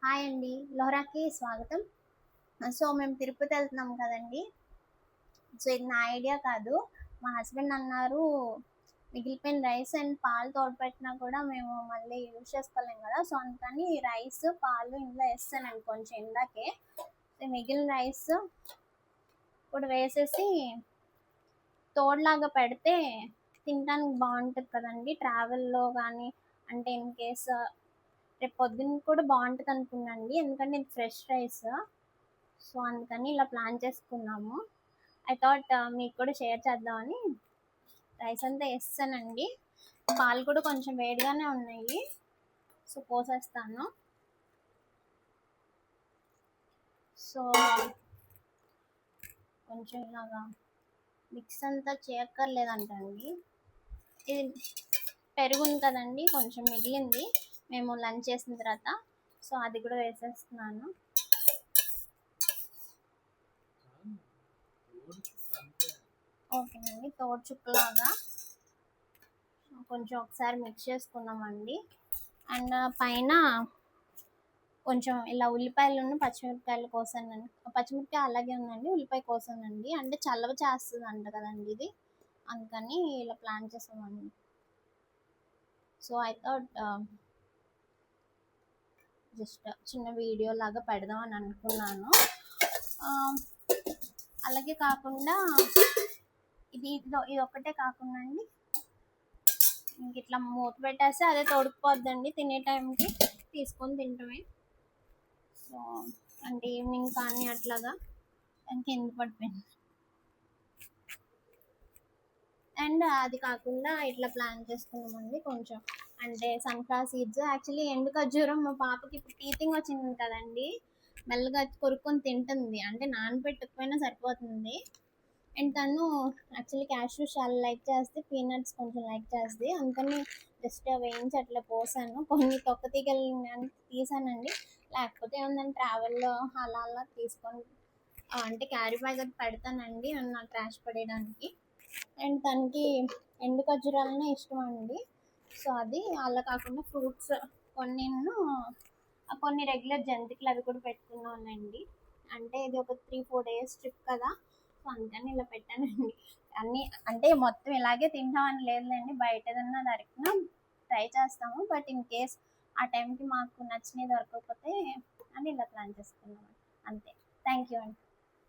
Hi అండి. లోహరాకి స్వాగతం. So, మేము తిరుపతి వెళ్తున్నాం కదండీ! సో, ఇది నా ఐడియా కాదు. మా హస్బెండ్ అన్నారు, మిగిలిపోయిన రైస్ అండ్ పాలు తోడుపెట్టినా కూడా మేము మళ్ళీ యూజ్ చేసుకోలేం కదా! సో, అందుకని రైస్, పాలు ఇందులో ఏసేసానండి కొంచెం ఇందాకే. మిగిలిన రైస్ కూడా వేసేసి తోడులాగా పెడితే తినడానికి బావుంటది కదండీ! ట్రావెల్‌లో గానీ, అంటే ఇన్ కేస్ రేపు పొద్దున్న కూడా బావుంటది అనుకున్నానండి. ఎందుకంటే ఇది ఫ్రెష్ రైస్. సో, అందుకని ఇలా ప్లాన్ చేసుకున్నాము. ఐ థాట్ మీకు కూడా షేర్ చేద్దామని రైస్ అంతా ఏసేసానండి. పాలు కూడా కొంచెం వేడిగానే ఉన్నాయి. సో, పోసేస్తాను. సో, కొంచెం ఇలాగా మిక్స్ అంతా చేయక్కర్లేదంటండి. ఇది పెరుగుంది కదండీ! కొంచెం మిగిలింది. మేము లంచ్ చేసిన తర్వాత. సో, అది కూడా వేసేస్తున్నాను. ఓకేనండి. తోడు చుక్కలాగా కొంచెం ఒకసారి మిక్స్ చేసుకుందామండి. అండ్ పైన కొంచెం ఇలా ఉల్లిపాయలను, పచ్చిమిరపకాయలు కోసానండి. పచ్చిమిరపకాయ అలాగే ఉందండి. ఉల్లిపాయ కోసానండి. అంటే చలవ చేస్తదంట కదండీ ఇది. అందుకని ఇలా ప్లాన్ చేసామండి. సో, ఐ థాట్ జస్ట్ చిన్న వీడియో లాగా పెడదామని అనుకున్నాను. అలాగే కాకుండా ఇది ఒక్కటే కాకుండా అండి, ఇంక ఇట్లా మూత పెట్టేస్తే అదే తొడుక్కుపోద్దండి. తినే టైంకి తీసుకొని తింటమే. సో, అంటే ఈవినింగ్ కానీ అట్లాగా కింద పడిపోయింది. అండ్ అది కాకుండా ఇట్లా ప్లాన్ చేసుకున్నామండి కొంచెం, అంటే సన్ఫ్లవర్ సీడ్స్. యాక్చువల్లీ ఎండు ఖర్జూరం మా పాపకి ఇప్పుడు టీతింగ్ వచ్చింది కదండి, మెల్లగా కొరుక్కొని తింటుంది. అంటే నానబెట్టకపోయినా సరిపోతుంది. అండ్ తను యాక్చువల్లీ క్యాష్యూస్ చాలా లైక్ చేస్తే, పీనట్స్ కొంచెం లైక్ చేస్తుంది. అందుకని జస్ట్ వేయించి అట్లా పోసాను. కొన్ని తొక్క తీగలు తీసానండి. లేకపోతే ఏముందని ట్రావెల్లో అలా అలా తీసుకొని అంటే క్యారీ బ్యాగ్ అది పెడతానండి నా ట్రాష్ పడేయడానికి. అండ్ తనకి ఎండు ఖర్జూరాలనే ఇష్టం అండి. సో, అది అలా కాకుండా ఫ్రూట్స్ కొన్ని రెగ్యులర్ జంతికలు అవి కూడా పెట్టుకున్నానండి. అంటే ఇది ఒక 3-4 డేస్ ట్రిప్ కదా! సో, అందుకని ఇలా పెట్టానండి. అన్నీ అంటే మొత్తం ఇలాగే తింటామని లేదులేండి. బయట ఏదన్నా దొరికినా ట్రై చేస్తాము. బట్ ఇన్ కేస్ ఆ టైంకి మాకు నచ్చినవి దొరకకపోతే అని ఇలా ప్లాన్ చేసుకున్నాం. అంతే. థ్యాంక్ యూ అండి.